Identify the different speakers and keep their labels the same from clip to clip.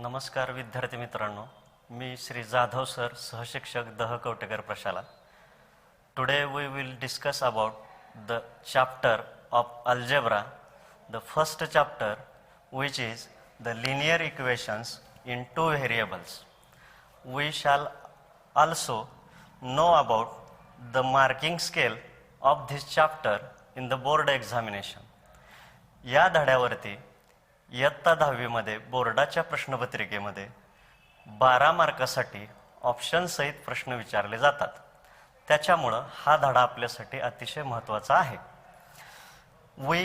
Speaker 1: नमस्कार विद्यार्थी मित्रांनो, मी श्री जाधव सर, सहशिक्षक दह Kawatekar प्रशाला. Today we will discuss about the chapter of algebra, the first chapter, which is the linear equations in two variables. We shall also know about the marking scale of this chapter in the board examination. या धड्यावरती इयत्ता 10वी मध्ये बोर्डाच्या प्रश्नपत्रिकेमध्ये 12 मार्कासाठी option सहित प्रश्न विचारले जातात. त्याच्यामुळे हा धडा आपल्यासाठी अतिशय महत्त्वाचा आहे. We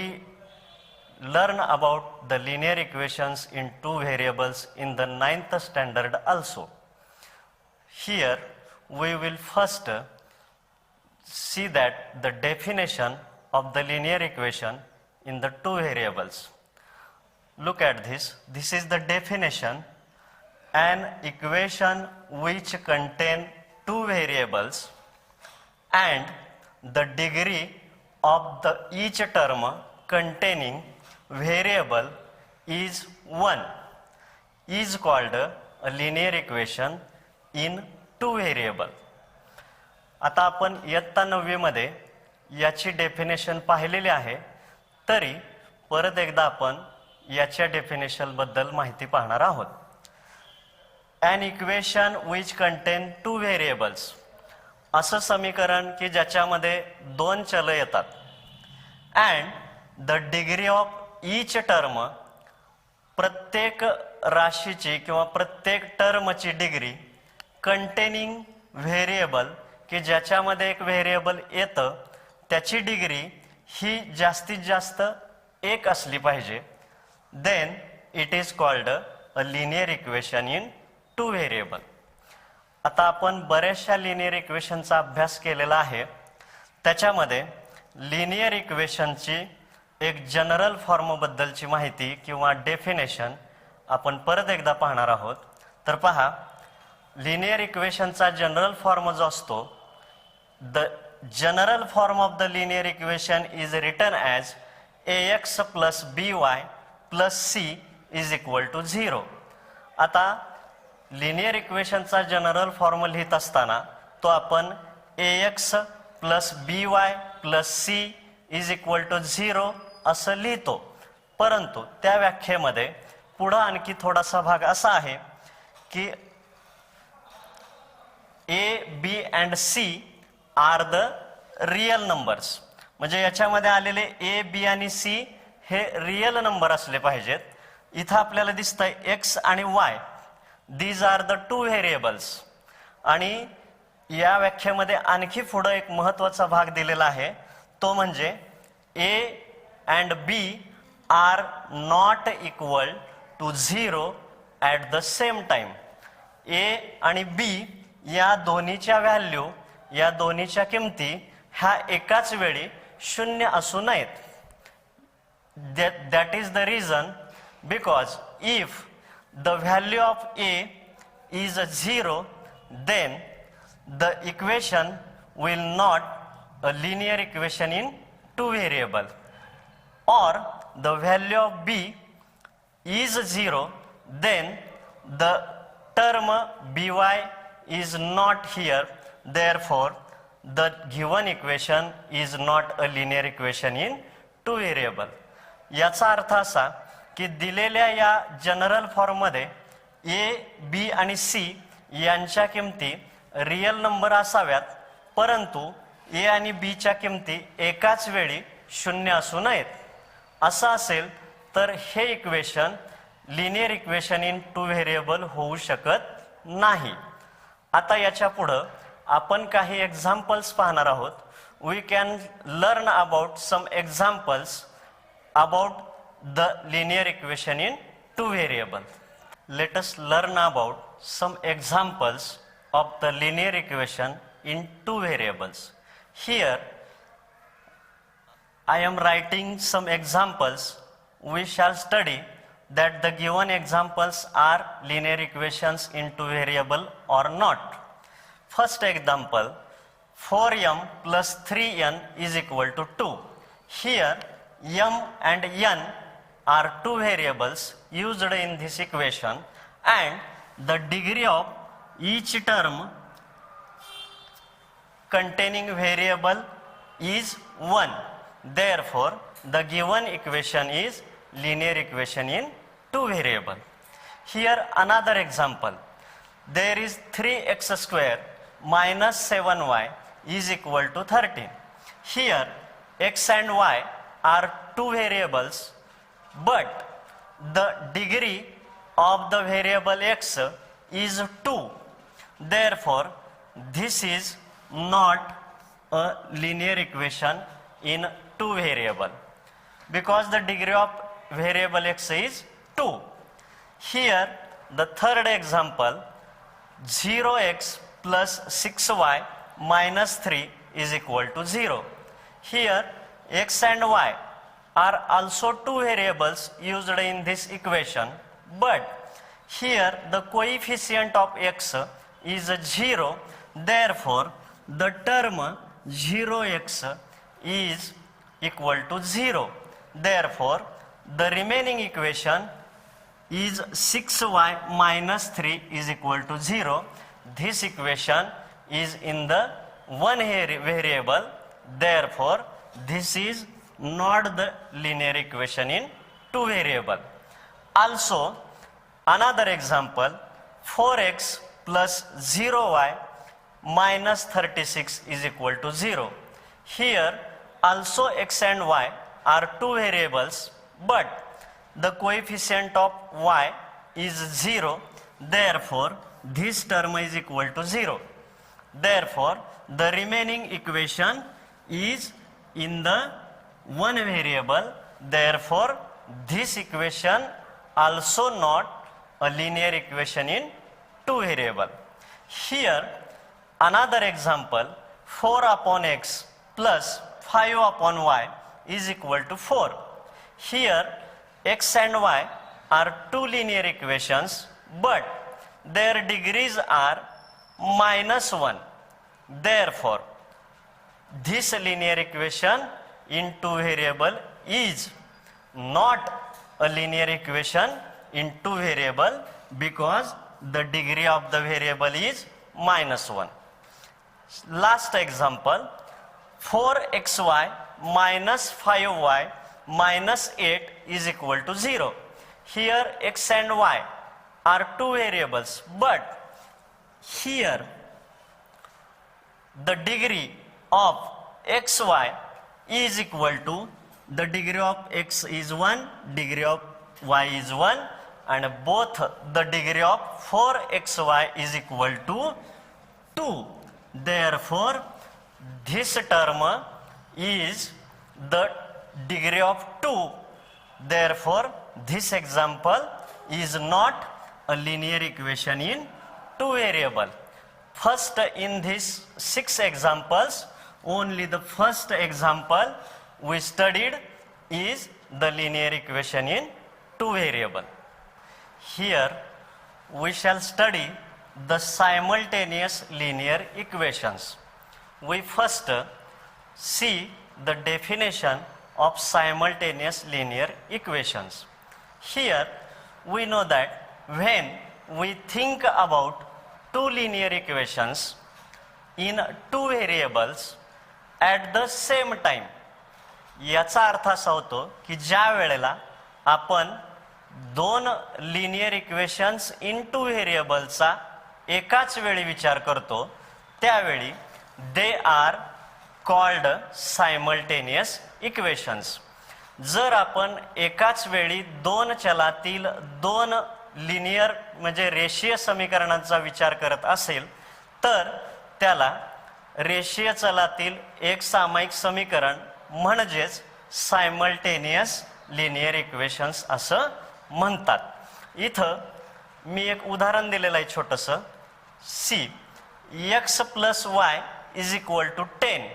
Speaker 1: learn about the linear equations in two variables in the 9th standard also. Here we will first see that the definition of the linear equation in the two variables. Look at this. This is the definition. An equation which contain two variables and the degree of the each term containing variable is 1 is called a linear equation in two variable. आता आपण इयत्ता 9वी मध्ये याची definition पाहिलेली आहे, तरी परत एकदा आपण याच्या डेफिनेशन बद्दल माहिती पाहणार आहोत. An equation which contain two variables, असं समीकरण की ज्याच्यामध्ये दोन चल येतात, and the degree of each term, प्रत्येक राशीची किंवा प्रत्येक टर्मची डिग्री containing variable, की ज्याच्यामध्ये एक व्हेरिएबल येतं त्याची डिग्री ही जास्तीत जास्त एक असली पाहिजे, then it is called a linear equation in two variable. आता आपण बऱ्याचशा लिनियर इक्वेशनचा अभ्यास केलेला आहे. त्याच्यामध्ये लिनियर इक्वेशनची एक जनरल फॉर्म बद्दलची माहिती किंवा डेफिनेशन आपण परत एकदा पाहणार आहोत. तर पहा, लिनियर इक्वेशनचा जनरल फॉर्म जो असतो, the general form of the linear equation is written as ax plus by plus c is equal to 0. आता लिनियर इक्वेशनचा जनरल फॉर्म लिहित असताना तो आपण ax plus by plus c is equal to 0 असं लिहितो. परंतु त्या व्याख्येमध्ये पुढं आणखी थोडासा भाग असा आहे की a, b and c are the real numbers, म्हणजे याच्यामध्ये आलेले a, b आणि c हे रियल नंबर असले पाहिजेत. इथं आपल्याला दिसतंय x आणि y, these are the two variables. आणि या व्याख्येमध्ये आणखी पुढं एक महत्त्वाचा भाग दिलेला आहे, तो म्हणजे a and b are not equal to 0 at the same time. a आणि b या दोन्हीच्या व्हॅल्यू, या दोन्हीच्या किमती ह्या एकाच वेळी शून्य असू नयेत. That is the reason, because if the value of a is 0, then the equation will not a linear equation in two variable. Or the value of b is 0, then the term by is not here. Therefore, the given equation is not a linear equation in two variable. याचा अर्थ असा की दिलेल्या या general form मध्ये a, b आणि c यांच्या किमती real number असाव्यात, परंतु a आणि b च्या किमती एकाच वेळी शून्य असू नयेत. असं असेल तर हे equation linear equation in two variable होऊ शकत नाही. आता याच्या पुढं आपण काही एक्झाम्पल्स पाहणार आहोत. We can learn about some examples about the linear equation in two variable. Let us learn about some examples of the linear equation in two variables. Here I am writing some examples. We shall study that the given examples are linear equations in two variable or not. First example, 4m plus 3n is equal to 2. Here m and n are two variables used in this equation, and the degree of each term containing variable is 1. Therefore, the given equation is linear equation in two variable. Here another example. There is 3x square minus 7y is equal to 13. Here x and y are two variables, but the degree of the variable x is 2. Therefore, this is not a linear equation in two variable because the degree of variable x is 2. Here the third example, 0x plus 6y minus 3 is equal to 0. Here x and y are also two variables used in this equation, but here the coefficient of x is 0. Therefore, the term 0x is equal to 0. Therefore, the remaining equation is 6y minus 3 is equal to 0. This equation is in the one variable. Therefore, this is not the linear equation in two variable. Also, another example, 4x plus 0y minus 36 is equal to 0. Here also x and y are two variables, but the coefficient of y is 0. Therefore, this term is equal to 0. Therefore, the remaining equation is in the one variable. Therefore, this equation also not a linear equation in two variable. Here another example, 4 upon x plus 5 upon y is equal to 4. Here x and y are two linear equations, but their degrees are minus 1. Therefore, this linear equation in two variable is not a linear equation in two variable because the degree of the variable is minus 1. Last example, 4xy minus 5y minus 8 is equal to 0. Here x and y are two variables, but here the degree of xy is equal to, the degree of x is 1, degree of y is 1, and both the degree of 4xy is equal to 2. Therefore, this term is the degree of 2. Therefore, this example is not a linear equation in two variable. First, in these 6 examples, only the first example we studied is the linear equation in two variable. Here we shall study the simultaneous linear equations. We first see the definition of simultaneous linear equations. Here we know that when we think about two linear equations in two variables at the same time, याचा अर्थ असा होतो की ज्या वेळेला आपण दोन linear equations in to व्हेरिएबलचा एकाच वेळी विचार करतो त्यावेळी they are called simultaneous equations. जर आपण एकाच वेळी दोन चलातील दोन लिनियर म्हणजे रेषीय समीकरणांचा विचार करत असेल तर त्याला रेषीय चलातील एक सामायिक समीकरण म्हणजेच सायमल्टेनियस लिनियर इक्वेशन्स असं म्हणतात. इथं मी एक उदाहरण दिलेलं आहे छोटंसं. सी x plus y is equal to 10.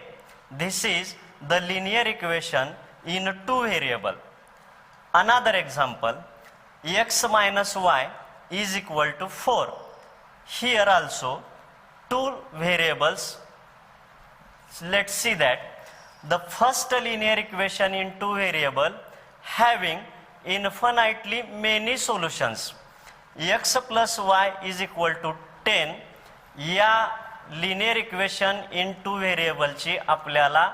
Speaker 1: This is the linear equation in two variable. Another example, x minus y is equal to 4. Here also two variables. Let's see that the first linear equation in two variable having infinitely many solutions. x plus y is equal to 10 या linear equation in to व्हेरिएबलची आपल्याला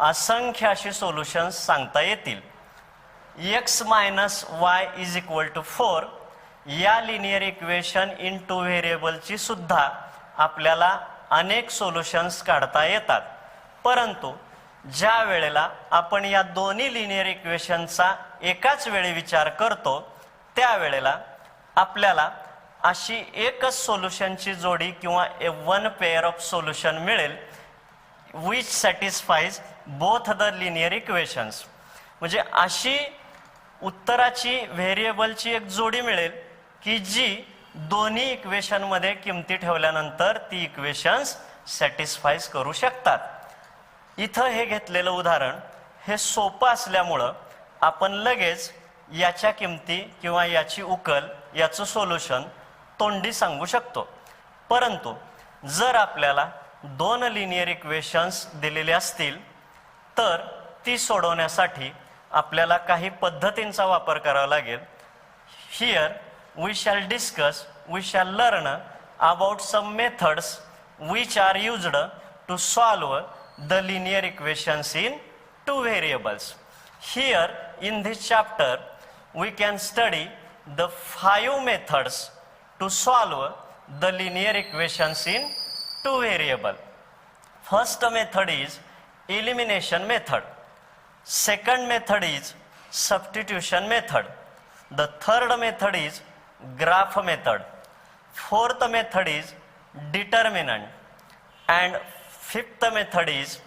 Speaker 1: असंख्य अशी solutions सांगता येतील. x minus y is equal to 4 या linear equation in to व्हेरिएबलची सुद्धा आपल्याला अनेक सोल्युशन्स काढता येतात. परंतु ज्या वेळेला आपण या दोन्ही लिनियर इक्वेशनचा एकाच वेळी विचार करतो त्यावेळेला आपल्याला अशी एकच सोल्युशनची जोडी किंवा वन पेअर ऑफ सोल्युशन मिळेल which satisfies both the linear equations. म्हणजे अशी उत्तराची व्हेरिएबलची एक जोडी मिळेल की जी दोन्ही इक्वेशनमध्ये किमती ठेवल्यानंतर ती इक्वेशन्स सॅटिस्फाईज करू शकतात. इथं हे घेतलेलं उदाहरण हे सोपं असल्यामुळं आपण लगेच याच्या किमती किंवा याची उकल याचं सोल्युशन तोंडी सांगू शकतो. परंतु जर आपल्याला दोन लिनियर इक्वेशन्स दिलेले असतील तर ती सोडवण्यासाठी आपल्याला काही पद्धतींचा वापर करावा लागेल. Here we shall learn about some methods which are used to solve the linear equations in two variables. Here in this chapter we can study the 5 methods to solve the linear equations in two variable. First method is elimination method. Second method is substitution method. The third method is graph method. Fourth method is determinant. And fifth method is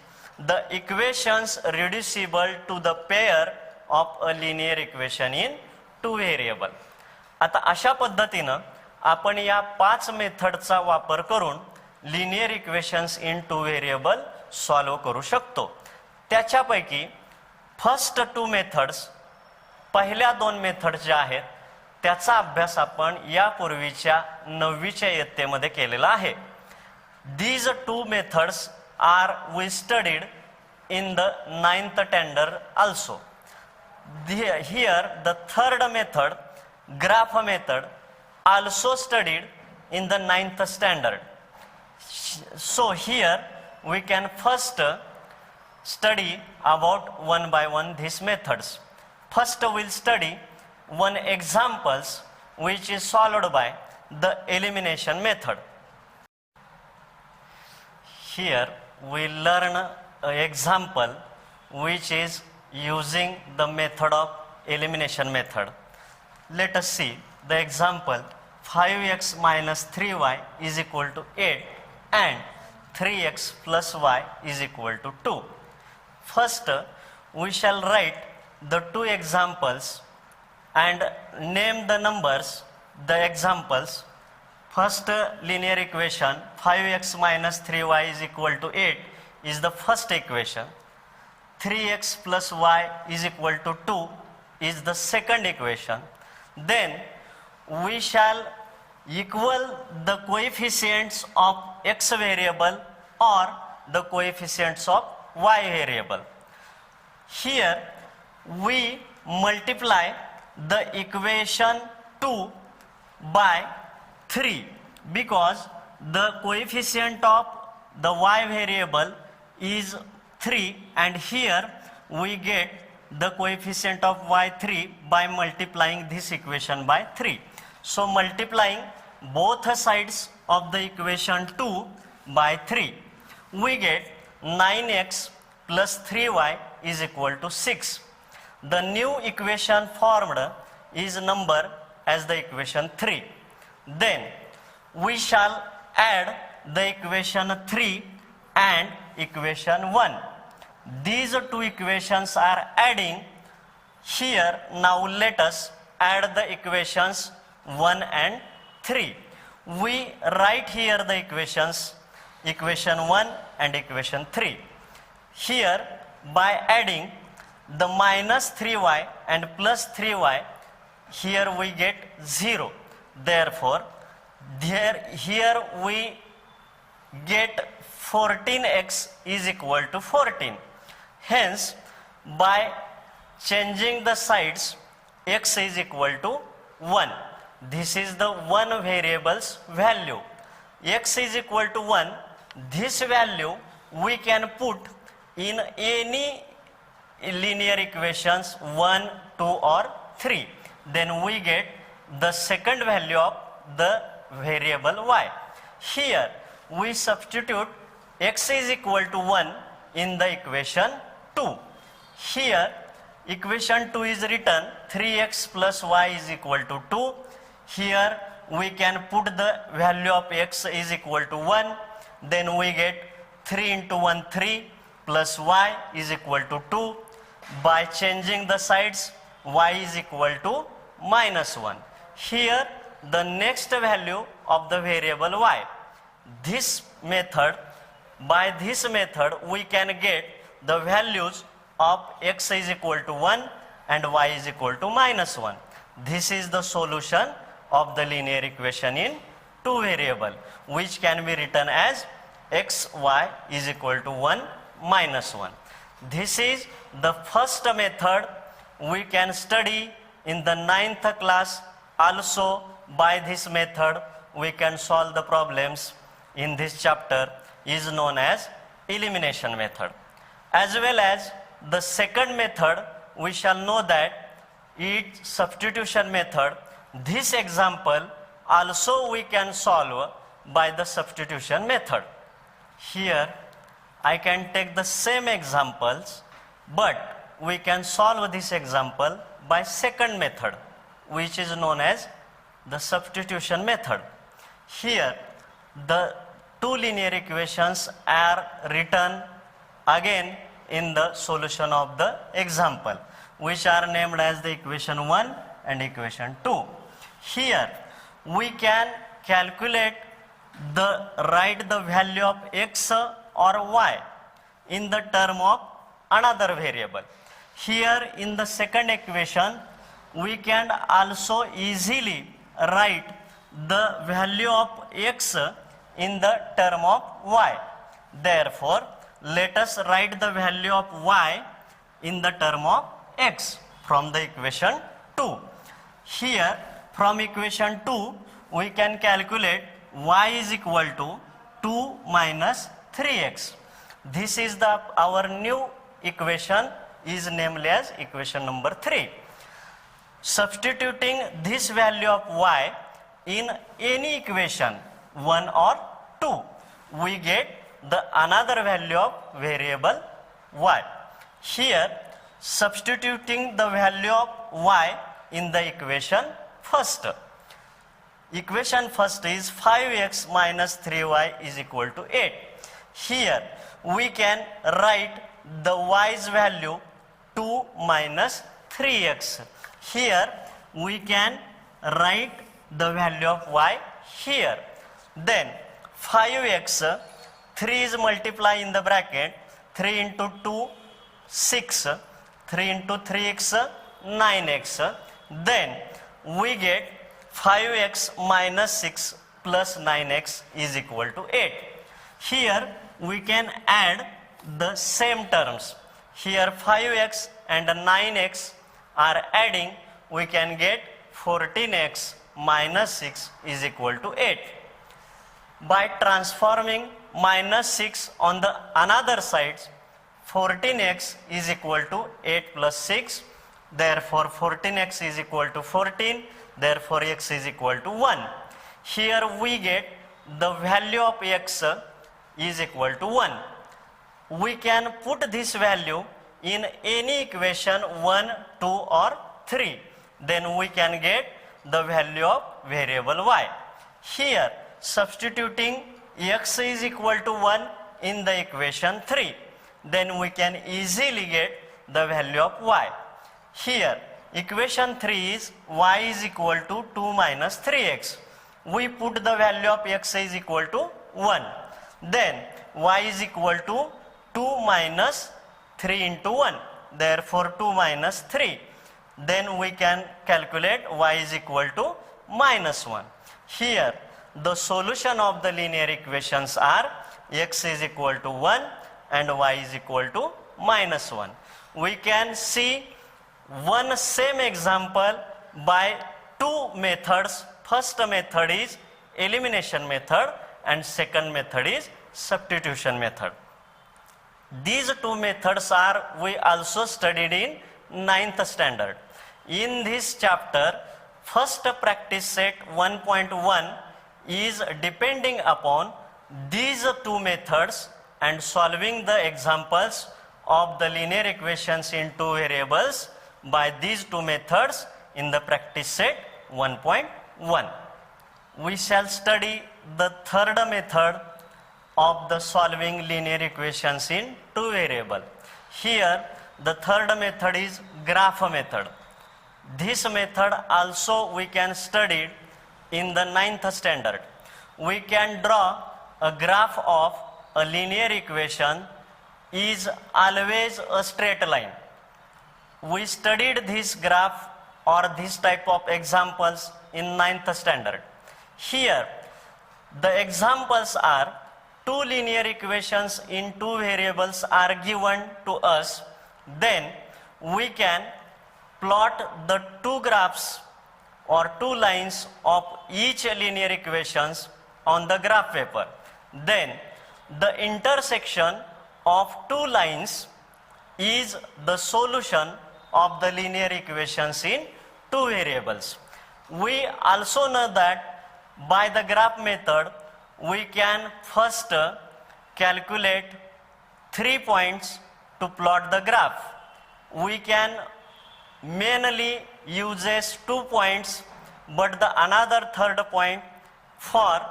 Speaker 1: the equations reducible to the pair of a linear equation in two variable. आता अशा पद्धतीनं आपण या 5 मेथडचा वापर करून linear equations in two variable solve करू शकतो. त्याच्यापैकी फर्स्ट 2 मेथड्स पहिल्या 2 मेथड ज्या आहेत त्याचा अभ्यास आपण यापूर्वीच्या 9वीच्या इयत्तेमध्ये केलेला आहे. These 2 methods are we studied in the 9th standard also. Here the third method, graph method, also studied in the 9th standard. So here we can first study about one by one these methods. First we'll study one examples which is solved by the elimination method. Here we learn an example which is using the method of elimination method. Let us see the example. 5x minus 3y is equal to 8 and 3x plus y is equal to 2. First we shall write the 2 examples and name the numbers, the examples. First linear equation 5x minus 3y is equal to 8 is the first equation. 3x plus y is equal to 2 is the second equation. Then we shall equal the coefficients of x variable or the coefficients of y variable. Here we multiply the equation 2 by 3 because the coefficient of the y variable is 3 and here we get the coefficient of y3 by multiplying this equation by 3. So multiplying both sides of the equation 2 by 3 we get 9x plus 3y is equal to 6. The new equation formed is number as the equation 3. Then we shall add the equation 3 and equation 1. These 2 equations are adding. Here now let us add the equations 1 and 3. We write here the equations, equation 1 and equation 3. Here by adding the minus 3y and plus 3y, here we get 0. Therefore, here we get 14x is equal to 14. Hence, by changing the sides, x is equal to 1. This is the one variable's value. X is equal to 1. This value we can put in any linear equations 1, 2 or 3. Then we get the second value of the variable y. Here we substitute x is equal to 1 in the equation 2. Here equation 2 is written 3x plus y is equal to 2. Here we can put the value of x is equal to 1. Then we get 3 into 1 3 plus y is equal to 2. By changing the sides, y is equal to minus 1. Here the next value of the variable y. By this method we can get the values of x is equal to 1 and y is equal to minus 1. This is the solution of the linear equation in two variable, which can be written as x y is equal to 1 minus 1. This is the first method we can study in the 9th class. Also by this method we can solve the problems in this chapter, is known as elimination method. As well as the second method, we shall know that it's substitution method. This example also we can solve by the substitution method. Here I can take the same examples, but we can solve this example by second method, which is known as the substitution method. Here the two linear equations are written again in the solution of the example, which are named as the equation 1 and equation 2. Here we can write the value of x or y in the term of another variable. Here in the second equation we can also easily write the value of x in the term of y. Therefore let us write the value of y in the term of x from the equation 2. Here from equation 2 we can calculate y is equal to 2 minus 3x. This is our new equation, is named as equation number 3. Substituting this value of y in any equation 1 or 2, we get the another value of variable y. Here substituting the value of y in the equation first. Equation first is 5x minus 3y is equal to 8. Here we can write the y's value 2 minus 3x. Here we can write the value of y here. Then 5x, 3 is multiply in the bracket, 3 into 2, 6, 3 into 3x, 9x. Then we get 5x minus 6 plus 9x is equal to 8. Here we can add the same terms. Here 5x and 9x are adding, we can get 14x minus 6 is equal to 8. By transforming minus 6 on the another side, 14x is equal to 8 plus 6. Therefore 14x is equal to 14. Therefore x is equal to 1. Here we get the value of x is equal to 1. We can put this value in any equation 1, 2 or 3. Then we can get the value of variable y. Here substituting x is equal to 1 in the equation 3. Then we can easily get the value of y. Here equation 3 is y is equal to 2 minus 3x. We put the value of x is equal to 1. Then y is equal to 2 minus 3 into 1. Therefore 2 minus 3. Then we can calculate y is equal to minus 1. Here the solution of the linear equations are x is equal to 1 and y is equal to minus 1. We can see one same example by two methods First method is elimination method and second method is substitution method. These two methods are we also studied in 9th standard. In this chapter, first practice set 1.1 is depending upon these two methods and solving the examples of the linear equations in two variables by these two methods in the practice set 1.1. We shall study the third method of the solving linear equations in two variable. Here the third method is graph method. This method also we can study in the 9th standard. We can draw a graph of a linear equation is always a straight line. We studied this graph or this type of examples in 9th standard. Here the examples are two linear equations in two variables are given to us. Then we can plot the two graphs or two lines of each linear equations on the graph paper. Then the intersection of two lines is the solution of the linear equations in two variables. We also know that by the graph method we can first calculate 3 points to plot the graph. We can mainly uses 2 points, but the another third point for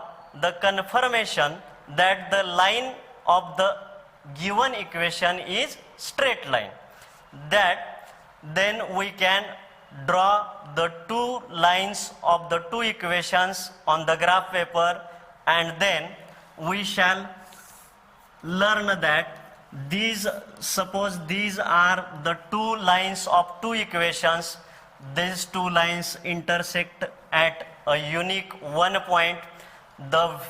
Speaker 1: the confirmation that the line of the given equation is straight line. That then we can draw the two lines of the two equations on the graph paper, and then we shall learn that suppose these are the two lines of two equations. These two lines intersect at a unique one point. The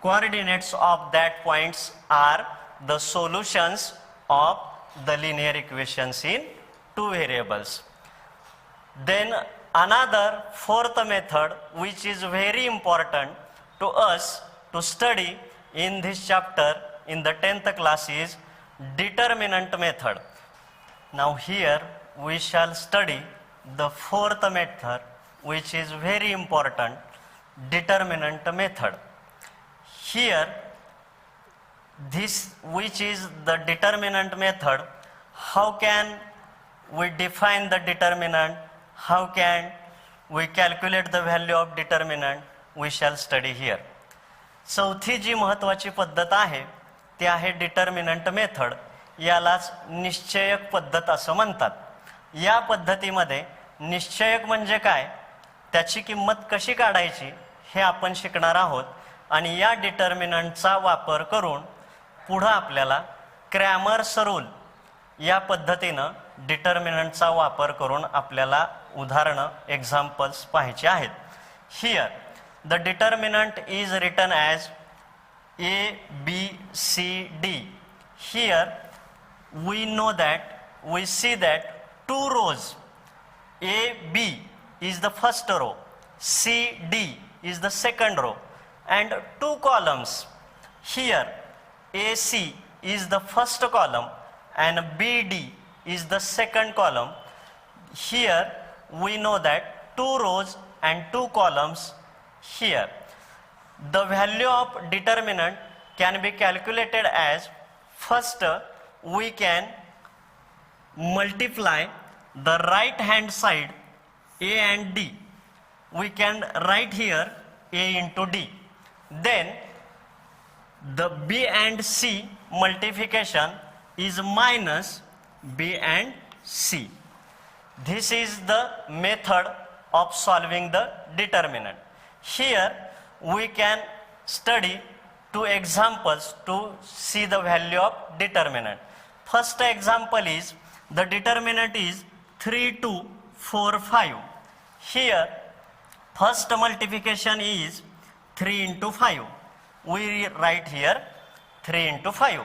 Speaker 1: coordinates of that points are the solutions of the linear equations in two variables. Then another fourth method which is very important to us to study in this chapter in the 10th class is determinant method. Now here we shall study the fourth method which is very important, determinant method. Here this which is the determinant method, how can we define the determinant, how can we calculate the value of determinant, we shall study here. चौथी जी महत्वाची पद्धत आहे ती आहे determinant method. यालाच निश्चयक पद्धत असं म्हणतात. या पद्धतीमध्ये निश्चयक म्हणजे काय, त्याची किंमत कशी काढायची हे आपण शिकणार आहोत. आणि या डिटर्मिनंटचा वापर करून पुढे आपल्याला क्रॅमर्स रूल या पद्धतीनं डिटर्मिनंटचा वापर करून आपल्याला उदाहरणं एक्झाम्पल्स पाहायचे आहेत. Here the determinant is written as A, B, C, D. Here we know that, we see that two rows A, B is the first row, C, D is the second row, and two columns. Here AC is the first column and BD is the second column. Here we know that two rows and two columns. Here the value of determinant can be calculated as, first we can multiply the right hand side A and D. We can write here A into D. Then the B and C multiplication is minus B and C. This is the method of solving the determinant. Here we can study two examples to see the value of determinant. First example is the determinant is 3, 2, 4, 5. Here first multiplication is 3 into 5. We write here 3 into 5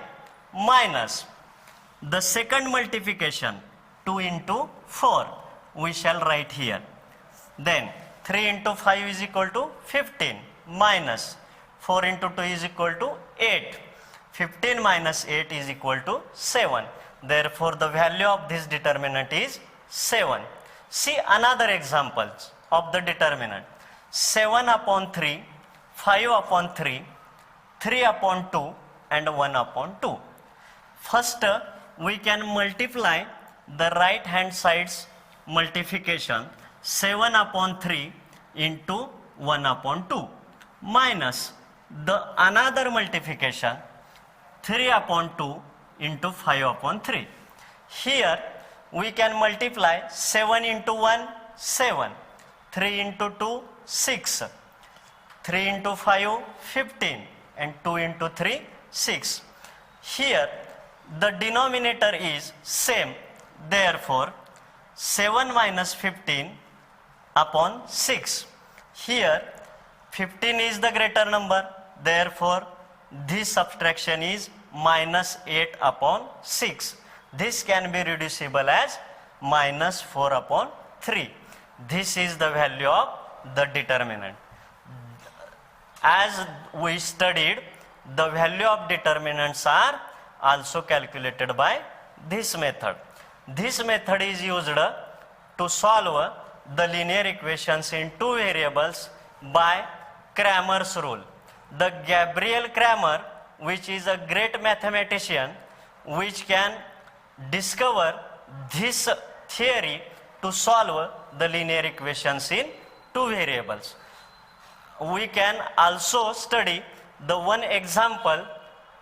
Speaker 1: minus the second multiplication 2 into 4. We shall write here. Then 3 into 5 is equal to 15 minus 4 into 2 is equal to 8. 15 minus 8 is equal to 7. Therefore, the value of this determinant is 7. See another example of the determinant. 7 upon 3, 5 upon 3, 3 upon 2 and 1 upon 2. First, we can multiply the right hand side's multiplication 7 upon 3 into 1 upon 2 minus the another multiplication 3 upon 2 into 5 upon 3. Here we can multiply 7 into 1, 7, 3 into 2, 6, 3 into 5, 15 and 2 into 3, 6. Here the denominator is same, therefore 7 minus 15 upon 6. Here 15 is the greater number, therefore this subtraction is minus 8 upon 6. This can be reducible as minus 4 upon 3. This is the value of the determinant. As we studied, the value of determinants are also calculated by this method. This method is used to solve the linear equations in two variables by Cramer's rule. The Gabriel Cramer, which is a great mathematician, which can discover this theory to solve the linear equations in two variables. We can also study the one example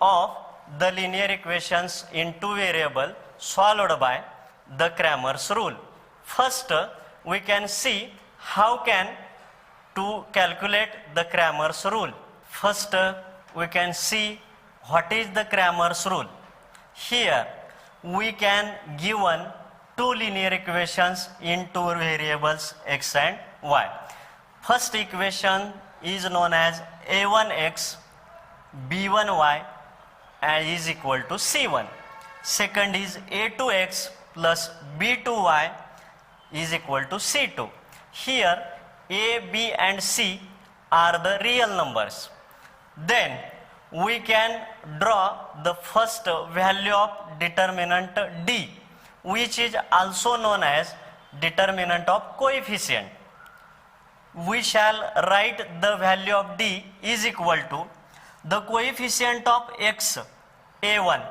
Speaker 1: of the linear equations in two variables solved by the Cramer's rule. First, we can see how can to calculate the Cramer's rule. First, we can see what is the Cramer's rule. Here, we can given two linear equations in two variables x and y. First equation is known as a1x b1y is equal to c1. Second is a2x plus b2y is equal to c2. Here a, b and c are the real numbers. Then we can draw the first value of determinant d, which is also known as determinant of coefficient. We shall write the value of d is equal to the coefficient of x a1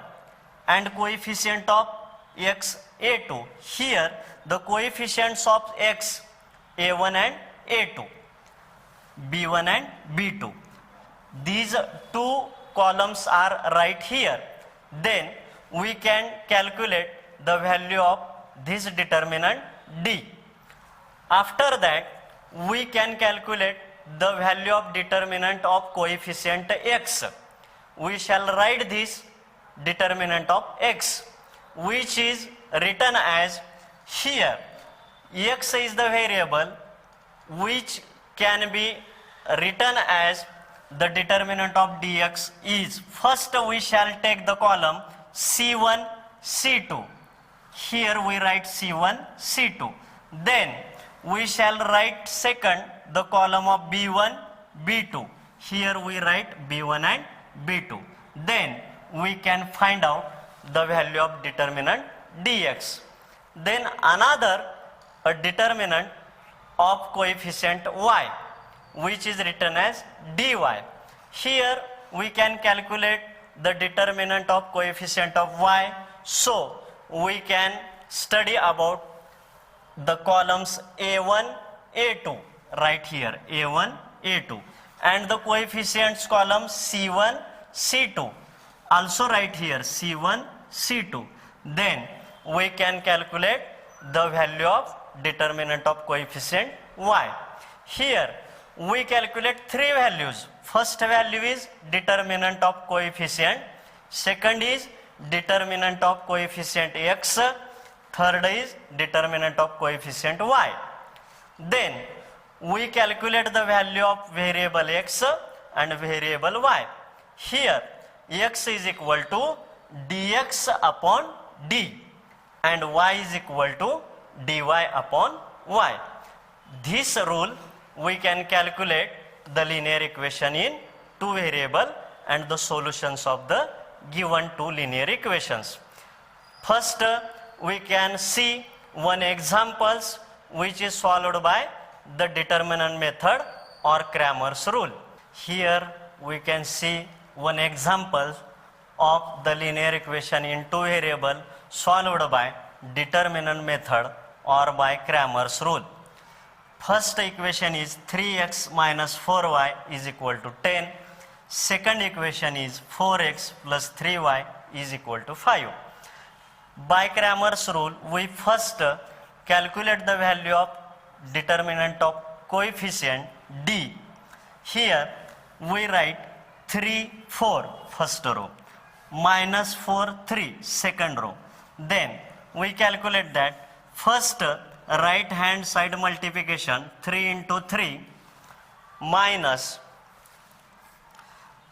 Speaker 1: and coefficient of x a2. Here the coefficients of x a1 and a2, b1 and b2. These two columns are right here. Then we can calculate the value of this determinant d. After that, we can calculate the value of determinant of coefficient x. We shall write this determinant of x, which is written as here. X is the variable which can be written as the determinant of dx is, first we shall take the column c1, c2. Here we write c1, c2. Then we shall write second the column of b1, b2. Here we write b1 and b2. Then we can find out the value of determinant dx. Then another a determinant of coefficient y, which is written as dy. Here we can calculate the determinant of coefficient of y. So we can study about the columns a1, a2 right here, a1, a2, and the coefficients column c1, c2 also right here, c1, c2. Then we can calculate the value of determinant of coefficient y. Here we calculate three values. First value is determinant of coefficient, second is determinant of coefficient x, third is determinant of coefficient y. Then we calculate the value of variable x and variable y. Here x is equal to dx upon d and y is equal to dy upon y. This rule we can calculate the linear equation in two variable and the solutions of the given two linear equations. First, we can see one examples which is followed by the determinant method or Cramer's rule. Here we can see one example of the linear equation in two variable solved by determinant method or by Cramer's rule. First equation is 3x minus 4y is equal to 10. Second equation is 4x plus 3y is equal to 5. By Cramer's rule, we first calculate the value of determinant of coefficient d. Here we write 3, 4 first row, minus 4, 3 second row. Then we calculate that first right hand side multiplication 3 into 3 minus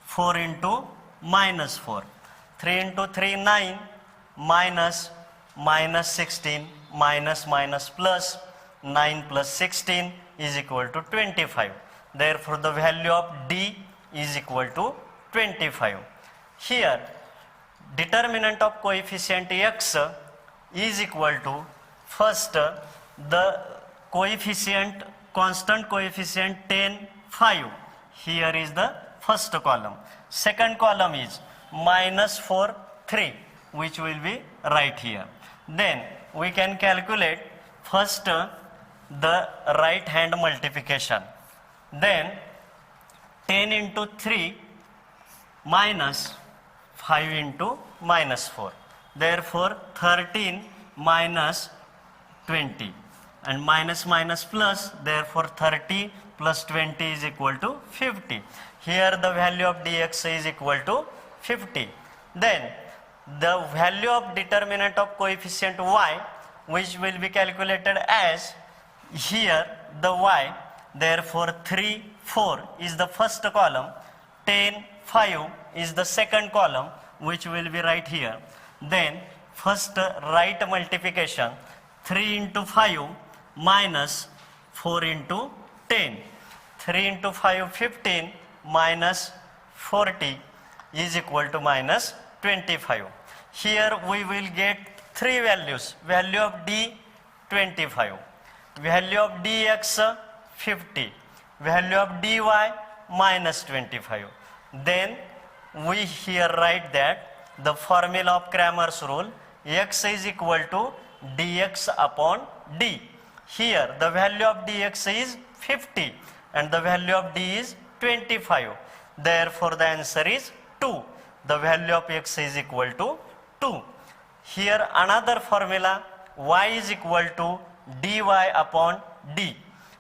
Speaker 1: 4 into minus 4. 3 into 3 9 minus minus 16 minus minus plus 9 plus 16 is equal to 25. Therefore, the value of d is equal to 25. Here, determinant of coefficient x is equal to first the coefficient, constant coefficient 10, 5. Here is the first column. Second column is minus 4, 3, which will be right here. Then we can calculate first the right hand multiplication. Then 10 into 3 minus 5 into minus 4. Therefore, 13 minus 20 and minus minus plus, therefore 30 plus 20 is equal to 50. Here the value of dx is equal to 50. Then the value of determinant of coefficient y, which will be calculated as here the y, therefore 3, 4 is the first column, 10, 5 is the second column, which will be right here. Then first right multiplication 3 into 5 minus 4 into 10. 3 into 5 15 minus 40 is equal to minus 25. Here we will get three values. Value of d 25, value of dx 50, value of dy minus 25. Then we here write that the formula of Cramer's rule, x is equal to dx upon d. Here the value of dx is 50 and the value of d is 25. Therefore the answer is 2. The value of x is equal to 2. Here another formula, y is equal to dy upon d.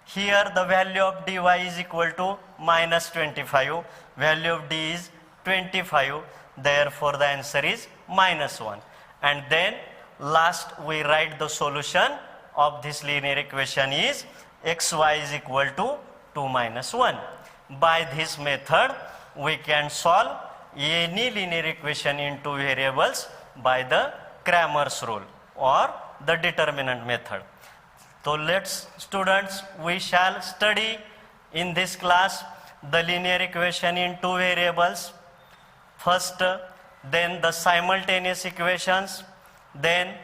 Speaker 1: Here the value of dy is equal to minus 25. Value of d is 25. Therefore the answer is minus 1. And then last we write the solution of this linear equation is xy is equal to 2 minus 1. By this method we can solve any linear equation in two variables by the Cramer's rule or the determinant method. So let's students, we shall study in this class the linear equation in two variables. First, then the simultaneous equations, then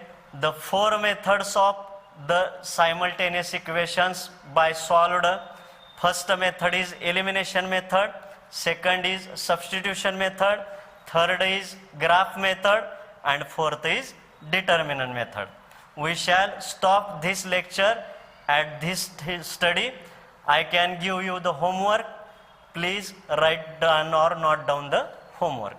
Speaker 1: the four methods of the simultaneous equations by solved. First method is elimination method, second is substitution method, third is graph method, and fourth is determinant method. We shall stop this lecture at this study. I can give you the homework. Please write down or note down the homework.